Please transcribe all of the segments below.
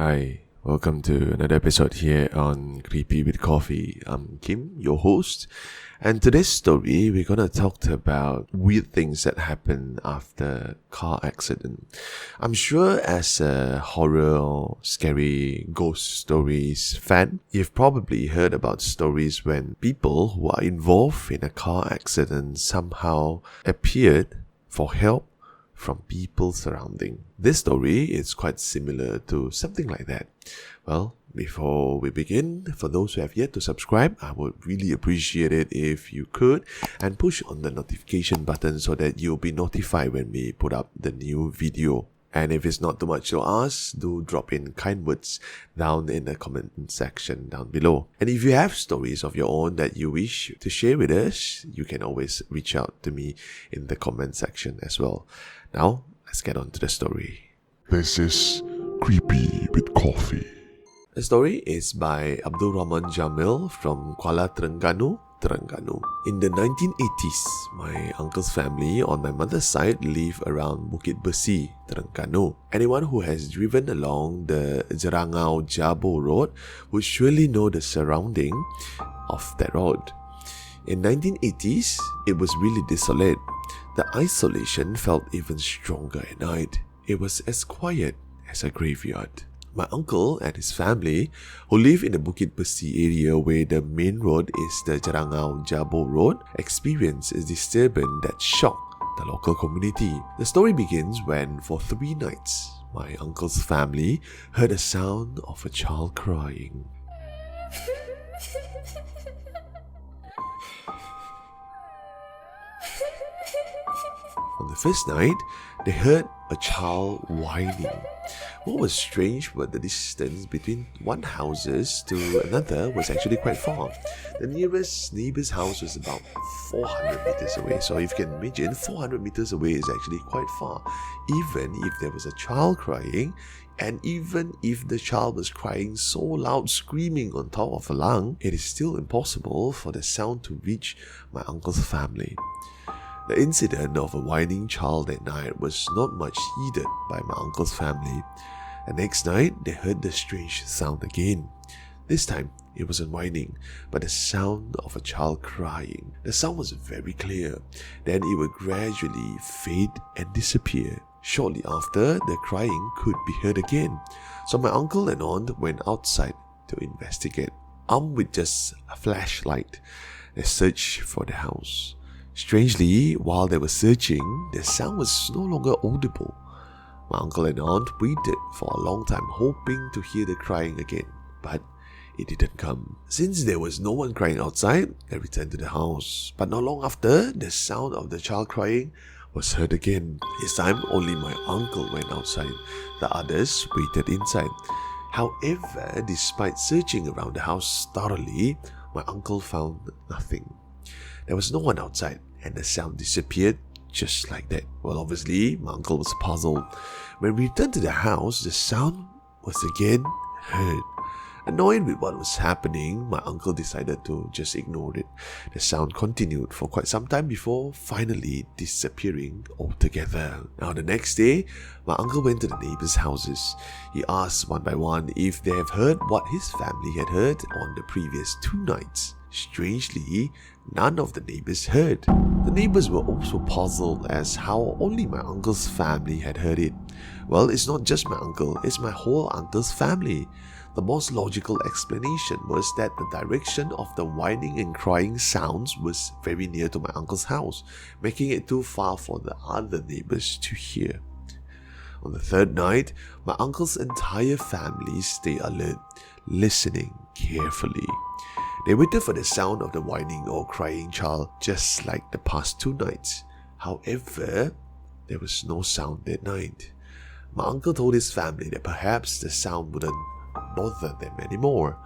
Hi, welcome to another episode here on Creepy with Coffee. I'm Kim, your host, and today's story we're gonna talk about weird things that happen after car accident. I'm sure as a horror or scary ghost stories fan, you've probably heard about stories when people who are involved in a car accident somehow appeared for help from people surrounding. This story is quite similar to something like that. Well, before we begin, for those who have yet to subscribe, I would really appreciate it if you could and push on the notification button so that you'll be notified when we put up the new video. And if it's not too much to ask, do drop in kind words down in the comment section down below. And if you have stories of your own that you wish to share with us, you can always reach out to me in the comment section as well. Now, let's get on to the story. This is Creepy with Coffee. The story is by Abdul Rahman Jamil from Kuala Terengganu, Terengganu. In the 1980s, my uncle's family on my mother's side live around Bukit Besi, Terengganu. Anyone who has driven along the Terengganu Jabo Road would surely know the surrounding of that road. In 1980s, it was really desolate. The isolation felt even stronger at night. It was as quiet as a graveyard. My uncle and his family, who live in the Bukit Besi area where the main road is the Terengganu Jabo Road, experienced a disturbance that shocked the local community. The story begins when, for 3 nights, my uncle's family heard a sound of a child crying. On the first night, they heard a child whining. What was strange was the distance between one houses to another was actually quite far. The nearest neighbor's house was about 400 meters away. So if you can imagine, 400 meters away is actually quite far. Even if there was a child crying, and even if the child was crying so loud, screaming on top of a lung, it is still impossible for the sound to reach my uncle's family. The incident of a whining child at night was not much heeded by my uncle's family. The next night, they heard the strange sound again. This time, it wasn't whining, but the sound of a child crying. The sound was very clear. Then it would gradually fade and disappear. Shortly after, the crying could be heard again. So my uncle and aunt went outside to investigate. Armed with just a flashlight, they searched for the house. Strangely, while they were searching, the sound was no longer audible. My uncle and aunt waited for a long time, hoping to hear the crying again, but it didn't come. Since there was no one crying outside, they returned to the house. But not long after, the sound of the child crying was heard again. This time, only my uncle went outside. The others waited inside. However, despite searching around the house thoroughly, my uncle found nothing. There was no one outside, and the sound disappeared just like that. Well, obviously, my uncle was puzzled. When we returned to the house, the sound was again heard. Annoyed with what was happening, my uncle decided to just ignore it. The sound continued for quite some time before finally disappearing altogether. Now, the next day, my uncle went to the neighbors' houses. He asked one by one if they have heard what his family had heard on the previous 2 nights. Strangely, none of the neighbors heard. The neighbors were also puzzled as how only my uncle's family had heard it. Well, it's not just my uncle, it's my whole uncle's family. The most logical explanation was that the direction of the whining and crying sounds was very near to my uncle's house, making it too far for the other neighbors to hear. On the 3rd night, my uncle's entire family stayed alert, listening carefully. They waited for the sound of the whining or crying child just like the past 2 nights. However, there was no sound that night. My uncle told his family that perhaps the sound wouldn't bother them anymore.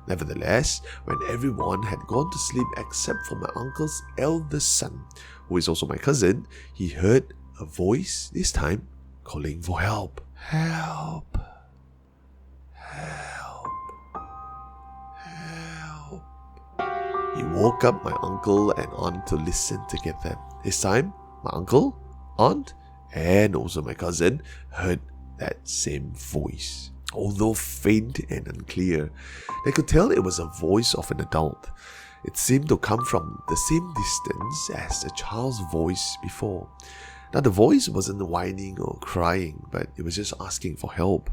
Nevertheless, when everyone had gone to sleep except for my uncle's eldest son, who is also my cousin, he heard a voice, this time calling for help. Help! Help! Help! He woke up my uncle and aunt to listen together. This time, my uncle, aunt, and also my cousin heard that same voice. although faint and unclear. They could tell it was a voice of an adult. It seemed to come from the same distance as the child's voice before. Now, the voice wasn't whining or crying, but it was just asking for help.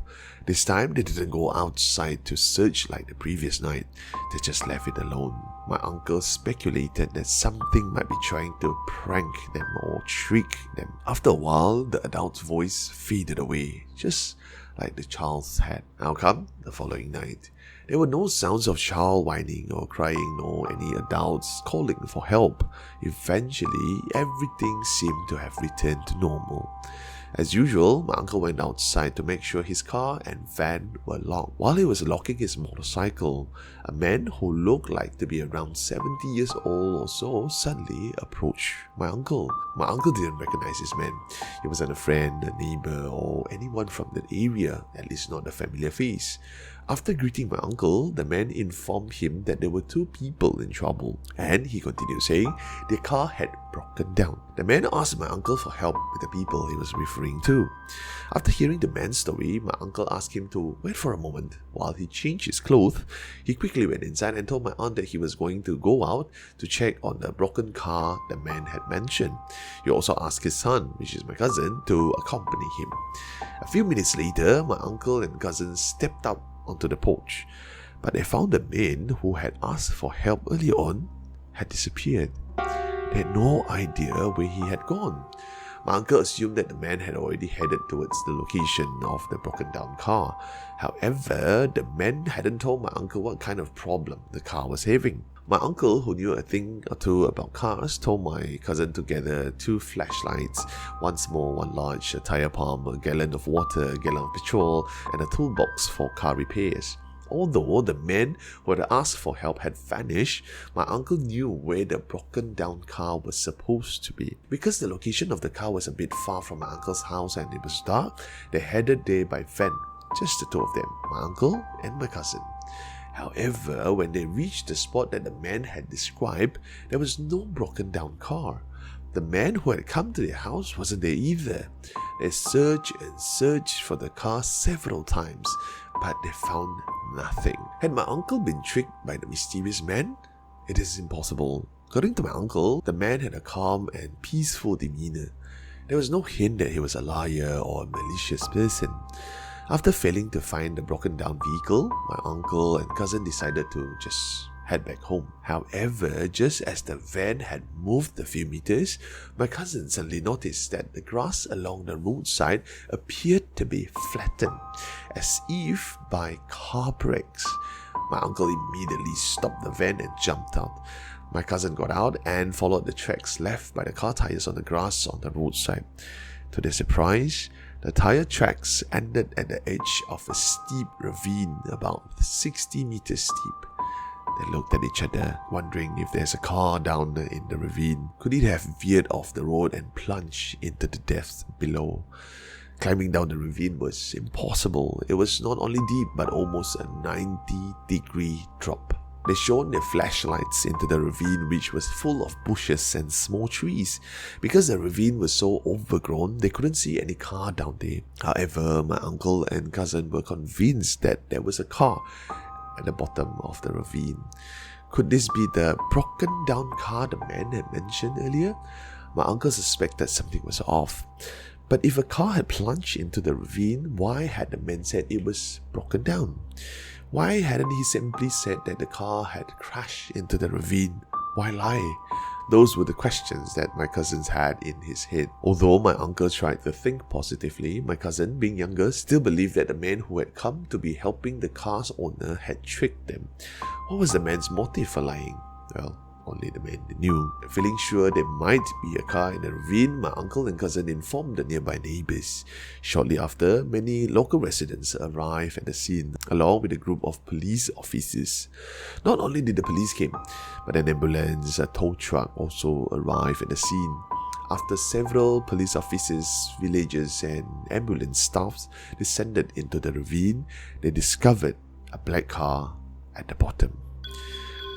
This time, they didn't go outside to search like the previous night. They just left it alone. My uncle speculated that something might be trying to prank them or trick them. After a while, the adult's voice faded away, just like the child's had. Now come the following night. There were no sounds of child whining or crying, nor any adults calling for help. Eventually, everything seemed to have returned to normal. As usual, my uncle went outside to make sure his car and van were locked. While he was locking his motorcycle, a man who looked like to be around 70 years old or so suddenly approached my uncle. My uncle didn't recognize this man. He wasn't a friend, a neighbor, or anyone from the area, at least not a familiar face. After greeting my uncle, the man informed him that there were two people in trouble, and he continued saying their car had broken down. The man asked my uncle for help with the people he was referring to. After hearing the man's story, my uncle asked him to wait for a moment while he changed his clothes. He quickly went inside and told my aunt that he was going to go out to check on the broken car the man had mentioned. He also asked his son, which is my cousin, to accompany him. A few minutes later, my uncle and cousin stepped out onto the porch, but they found the man who had asked for help earlier on had disappeared. They had no idea where he had gone. My uncle assumed that the man had already headed towards the location of the broken down car. However, the man hadn't told my uncle what kind of problem the car was having. My uncle, who knew a thing or two about cars, told my cousin to gather 2 flashlights, one small, one large, a tire pump, a gallon of water, a gallon of petrol, and a toolbox for car repairs. Although the man who had asked for help had vanished, my uncle knew where the broken down car was supposed to be. Because the location of the car was a bit far from my uncle's house and it was dark, they headed there by van, just the two of them, my uncle and my cousin. However, when they reached the spot that the man had described, there was no broken down car. The man who had come to their house wasn't there either. They searched and searched for the car several times, but they found nothing. Had my uncle been tricked by the mysterious man? It is impossible. According to my uncle, the man had a calm and peaceful demeanor. There was no hint that he was a liar or a malicious person. After failing to find the broken down vehicle, my uncle and cousin decided to just head back home. However, just as the van had moved a few meters, my cousin suddenly noticed that the grass along the roadside appeared to be flattened, as if by car brakes. My uncle immediately stopped the van and jumped out. My cousin got out and followed the tracks left by the car tires on the grass on the roadside. To their surprise, the tire tracks ended at the edge of a steep ravine about 60 meters steep. They looked at each other, wondering if there's a car down in the ravine. Could it have veered off the road and plunged into the depths below? Climbing down the ravine was impossible. It was not only deep, but almost a 90-degree drop. They shone their flashlights into the ravine, which was full of bushes and small trees. Because the ravine was so overgrown, they couldn't see any car down there. However, my uncle and cousin were convinced that there was a car at the bottom of the ravine. Could this be the broken down car the man had mentioned earlier? My uncle suspected something was off. But if a car had plunged into the ravine, why had the man said it was broken down? Why hadn't he simply said that the car had crashed into the ravine? Why lie? Those were the questions that my cousins had in his head. Although my uncle tried to think positively, my cousin, being younger, still believed that the man who had come to be helping the car's owner had tricked them. What was the man's motive for lying? Well, only the man knew. Feeling sure there might be a car in the ravine, my uncle and cousin informed the nearby neighbors. Shortly after, many local residents arrived at the scene, along with a group of police officers. Not only did the police come, but an ambulance, a tow truck also arrived at the scene. After several police officers, villagers, and ambulance staffs descended into the ravine, they discovered a black car at the bottom.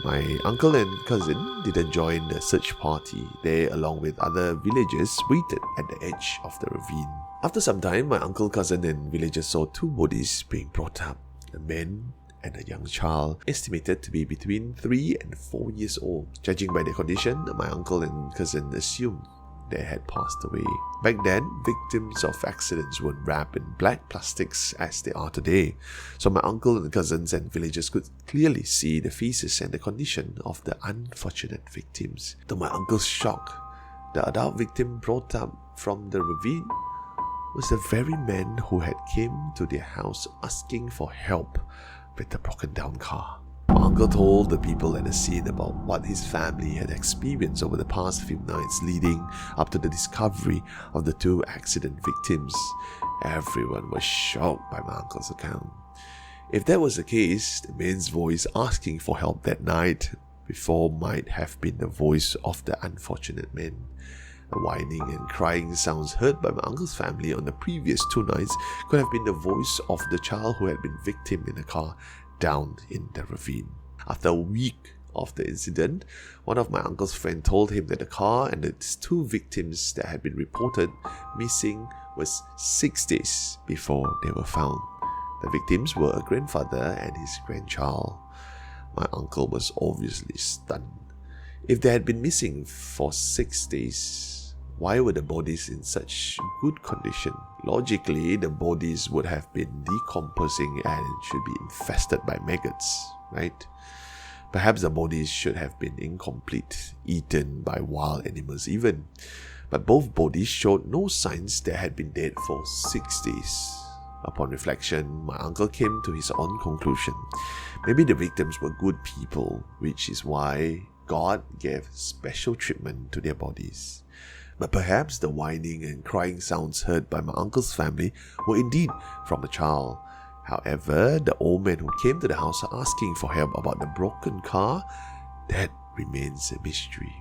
My uncle and cousin didn't join the search party. They, along with other villagers, waited at the edge of the ravine. After some time, my uncle, cousin, and villagers saw two bodies being brought up. A man and a young child, estimated to be between 3 and 4 years old. Judging by their condition, my uncle and cousin assumed they had passed away. Back then, victims of accidents were wrapped in black plastics as they are today, so my uncle and cousins and villagers could clearly see the faces and the condition of the unfortunate victims. To my uncle's shock, the adult victim brought up from the ravine was the very man who had came to their house asking for help with the broken down car. My uncle told the people at the scene about what his family had experienced over the past few nights leading up to the discovery of the two accident victims. Everyone was shocked by my uncle's account. If that was the case, the man's voice asking for help that night before might have been the voice of the unfortunate man. The whining and crying sounds heard by my uncle's family on the previous 2 nights could have been the voice of the child who had been victim in the car down in the ravine. After a week of the incident, one of my uncle's friends told him that the car and its 2 victims that had been reported missing was 6 days before they were found. The victims were a grandfather and his grandchild. My uncle was obviously stunned. If they had been missing for 6 days, why were the bodies in such good condition? Logically, the bodies would have been decomposing and should be infested by maggots, right? Perhaps the bodies should have been incomplete, eaten by wild animals even. But both bodies showed no signs they had been dead for 6 days. Upon reflection, my uncle came to his own conclusion. Maybe the victims were good people, which is why God gave special treatment to their bodies. But perhaps the whining and crying sounds heard by my uncle's family were indeed from the child. However, the old man who came to the house asking for help about the broken car, that remains a mystery.